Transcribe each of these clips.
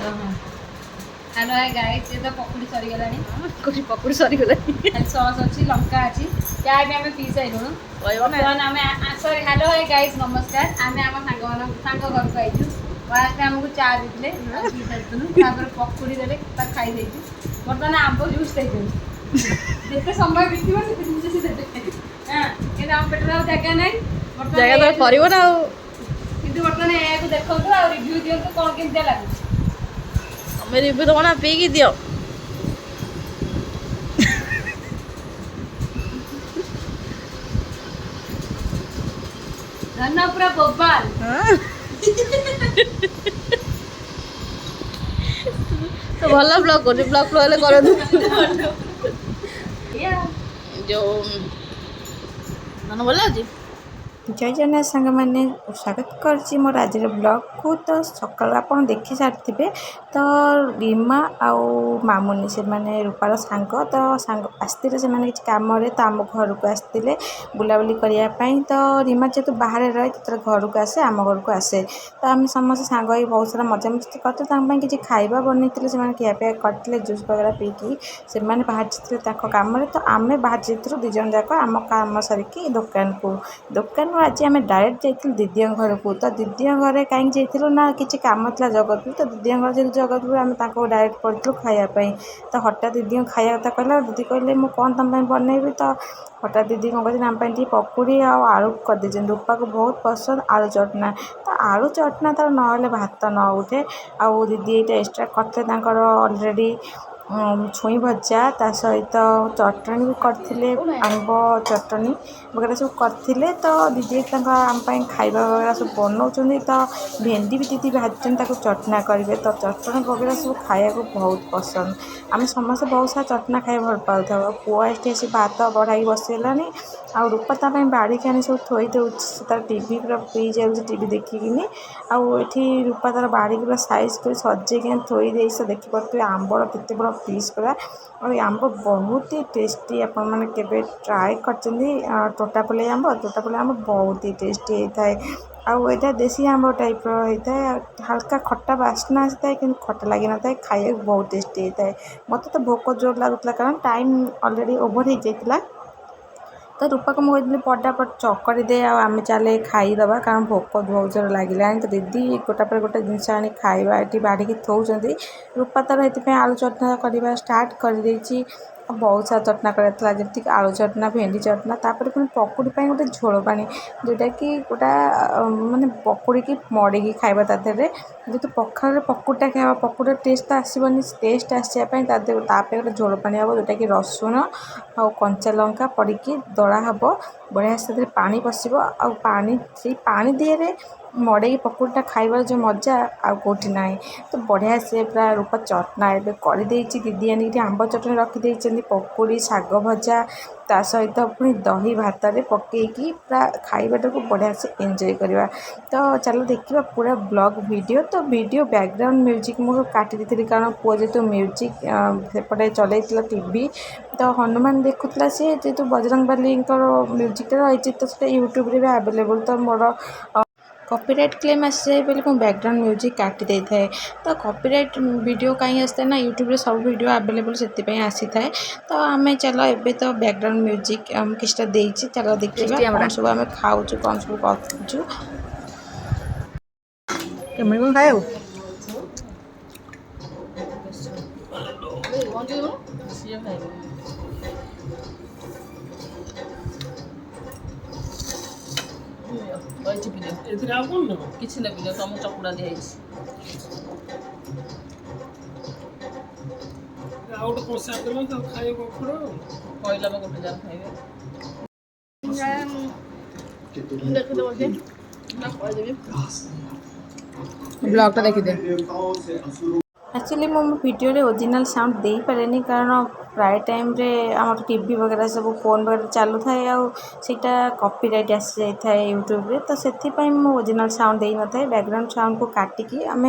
Hello hi guys ये तो पकुड़ी सरी गलानी कुछ पकुड़ी सरी गलानी सॉस अच्छी लंका अच्छी क्या भी हमें पी साइलुणु बर्तमान आम सॉरी हेलो हाय गाइस नमस्कार आम आम सांग घर को आईचु फास्ट आमको चा देते पी सारी पकुड़ी देते खाई बर्तमान आंब जूस देते जिते समय बीतव से जिन देते हाँ कि आम पेट जगह ना जगह तो करिवो ना किंतु बर्तमान या देखो आ रिव्यू दिंतु कौन केमती लगुच मेरी भी तो बना पी की दियो धन्ना पूरा बोबाल तो भला ब्लॉग कर ब्लॉग हेले कर जो मन भल अच्छी जय जगन्नाथ सांग मैंने स्वागत करछि मोर आज ब्लॉग को। तो सकाल आप देखी सारी तो रीमा आउ मामुनी से माने रूपार सांग तो सांग आसते से किसी कम तो आम घर को आसते बुलाबुली करने तो रीमा जेहतु बाहर रहे तो घर को आसे आम घर को आसे तो आम समस्त सांग ही बहुत सारा मजामस्ती करते किसी खाଇବା बनई से खियापिया करते जूस वगैरह पीकी से बाहर जाते कम तो आम बाहर जाइलु दुई जन जाक आम कम सारिकी दुकान आज आम डायरेक्ट जाइलु दीदी घर को। तो दीदी घर कहीं जाइलु ना किसी कम था जगतपुर तो दीदी घर जो जगतपुर आम डायरेक्ट पड़ू खायापी तो हठात दीदी खाया कथा कहला दीदी कहले मुझे कौन तुम बनैबी तो हठात दीदी कौन कर आम पकुड़ी आलू कर दे रूपा को बहुत पसंद आलू चटना तो आलू चटना तार ना भात न उठे आउ दीदी ये एक्सट्रा करते अलरेडी छुई भजा ता सहित चटनी भी करते आंब चटनी वगैरह सब करते तो दीदी आम खाଇବା वगैरह सब बनाऊँ तो भेंडी भी दीदी भाजन चटना करेंगे तो चटनी वगैरह सब खाया को बहुत पसंद आम समस्त बहुत सारा चटना खाई भल पाऊ था पुआ आसी भात बढ़ाई बसैलानी आ रूपा ता बाड़ी के आनी सब थोई दूसरी तार टीवी पूरा पी जाऊँगी टीवी देखिकी आउ ये रूपा तार बाड़ी पूरा साइज कर सजेक थोई दे देखिपे आंबर केते बड़ा पीस पूरा और आंब बहुत ही टेस्टी आपण मैंने केबे ट्राए कर तोतापल्ली आंब बहुत ही टेस्टी होता है आउ यहाँ देसी आंब टाइप होता है हल्का खट्टा बास्ना आसता है कि खट्टा लगी ना था खाया बहुत टेस्टी होता है मत तो भोक जोर लगुला कारण टाइम अलरेडी ओभर हो जाता तो रूपा को मुझे पटापट चकड़ी दे आम चले खाईदबा कारण भोक बहुत जोर लगे तो दीदी गोटा पर गोटे जिनस आनी खाଇବା ये बाढ़ी थोड़ी रूपा तार ये आलू चटना करवा स्टार्ट कर बहुत सारा चटना कराला जमीक आलू चटना भेंडी चटना तापर पुणी पकुड़ी गोटे झोल पानी जोटा कि गोटा माने पकुड़ी की मड़ेगी खाଇବା तादेह जेहतु पखाल पकुड़ीटा खावा पकुड़ी टेस्ट तो आसबनी टेस्ट आसापी गोटे झोल पानी हम जोटा कि रसुण आ कंचा लंका पड़ी दला हम बढ़िया से पानी पशिब आ पानी दिए मड़े पकुड़ीटा खाइबार जो मजा आ कौटी ना तो बढ़िया से पूरा रूपा चटना एवं कर दीदी आनी आंब चटनी रखी पकुड़ी साग भजा ता सहित पुणी दही भात में पकईकी पूरा खाइबाटा को बढ़िया से एंजॉय करवा तो चलो देखा पूरा ब्लॉग वीडियो तो वीडियो बैकग्राउंड म्यूजिक मुझे काटी दी कारण पुआ जेहतु म्यूजिक सेपटे चल टीवी तो हनुमान देखुला सी जेहतु बजरंगबली म्यूजिकटा रही तो यूट्यूब भी आवेलेबल तो मोर कॉपीराइट क्लेम आसी जाए बोले मुझे बैकग्राउंड म्यूजिक काटी दे थाए तो कॉपीराइट वीडियो कहीं आसता ना यूट्यूब रे सब वीडियो आवेलेबल से आसी थाए तो आम चलो एबे तो बैकग्राउंड म्यूजिक किसटा देइछि चलो देखिबा कौन सब आम खाऊ कौन सब करूँ केमि कौन खाए କିଛି ନେବି ତମ ଚକୁଡ଼ା ଦିଆହେଇଛି ଆଉ ଗୋଟେ କଷା ଦେଲେ ତ ଖାଇବ କହିଲା ବା ଗୋଟେ ଯାକ ଖାଇବେ ब्लॉग देखी दे एक्चुअली मो वीडियो रे ओरिजिनल साउंड दे पारे कारण प्राय टाइम रे आम टीवी वगैरह सब फोन वगैरह चालू थाए आईटा कॉपीराइट आसी जाए था यूट्यूब रे तो से ओरिजिनल साउंड दे न था बैकग्राउंड साउंड को काटिकी आम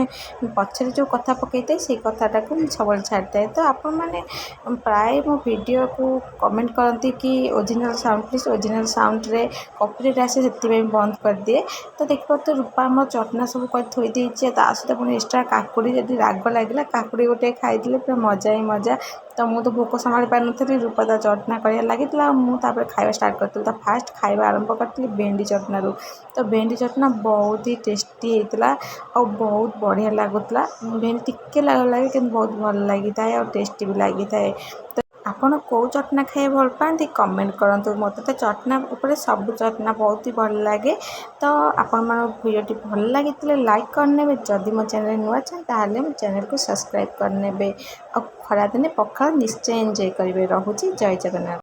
पचर जो कथा पकई से कथाटा को सब छाड़ी थाए तो आपण मैंने प्राय मो वीडियो को कमेंट करती कि original sound please original sound रे कॉपीराइट आसे से बंद कर दिए तो देखो तो रूपा आम चटना सब कर थोई देचे सहित पुणी एक्सट्रा काकुड़ी जब राग लगे काकुड़ी गोटे खाई पूरा मजा ही मजा तो मुझे तो भोक संभाली पार नी रूपा ता चटना कर लगी मुझे खाଇବା स्टार्ट करी तो फास्ट खाଇବା आरंभ करी भेंडी चटना रू तो भेंडी चटना बहुत ही टेस्टी होता और बहुत बढ़िया लगुला भेंडी टिके लगे कि बहुत भल लगी था और टेस्टी भी लगी था तो आपण कौ चटना खाए भल पाती कमेंट करूँ मत तो चटना उपर सब चटना बहुत ही भल लगे तो आपण मन वीडियो भल लगी लाइक करने जदि मो चैनल नुआ चाहे मो चैनल को सब्सक्राइब करने और खरा दिने पखाल निश्चय एंजॉय करेंगे। रोची जय जगन्नाथ।